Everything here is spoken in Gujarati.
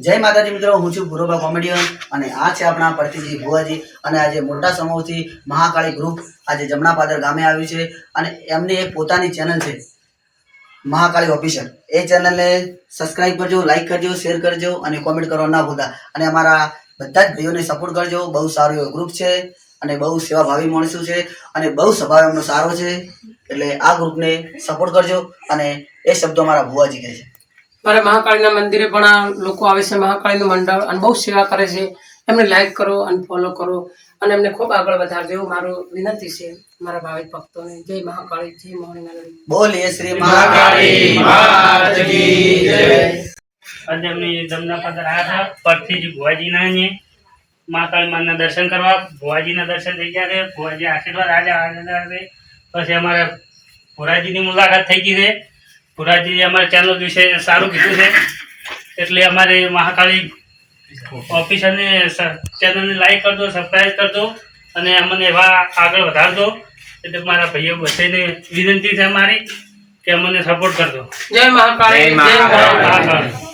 જય માતાજી મિત્રો, હું છું ગુરુબા કોમેડિયન અને આ છે આપણા પ્રતિજી ભુવાજી અને આજે મોટા સમૂહથી મહાકાળી ગ્રુપ આજે જમણા પાદર ગામે આવ્યું છે અને એમની એક પોતાની ચેનલ છે મહાકાળી ઓફિશિયલ. એ ચેનલને સબસ્ક્રાઇબ કરજો, લાઈક કરજો, શેર કરજો અને કોમેન્ટ કરવા ના ભૂલતા. અને અમારા બધા જ ભાઈઓને સપોર્ટ કરજો. બહુ સારું એવું ગ્રુપ છે અને બહુ સેવાભાવી માણસો છે અને બહુ સ્વભાવ એમનો સારો છે, એટલે આ ગ્રુપને સપોર્ટ કરજો. અને એ શબ્દો મારા ભુવાજી કહે છે. મારે મહાકાળીના મંદિરે પણ આ લોકો આવે છે, મહાકાળીનું મંડળ, અને બહુ સેવા કરે છે. એમને લાઈક કરો અને ફોલો કરો અને એમને ખૂબ આગળ વધારજો એવું મારું વિનંતી છે મારા ભાવિક ભક્તોને. જય મહાકાળી, જય મોહનીનગરી. બોલીએ શ્રી મહાકાળી માત કી જય. આજે અમે જમના પાદર આવ્યા હતા પરથી ભુવાજીના અહીંયા મહાકાળી માના દર્શન કરવા. ભુવાજીના દર્શન થઈ ગયા છે. ભુવાજી આશીર્વાદ આજે આવ્યા છે. પછી અમારે ભુરાજીની મુલાકાત થઈ ગઈ છે. ભુરાજી અમારા ચેનલ વિશે સારું કીધું છે, એટલે અમારે મહાકાળી ઓફિસરને ચેનલને લાઈક કરજો, સબસ્ક્રાઈબ કરજો અને અમને એવા આગળ વધારજો. એટલે મારા ભાઈઓ બધાને વિનંતી છે અમારી કે અમને સપોર્ટ કરજો. જય મહાકાળી, જય મહાકાળી.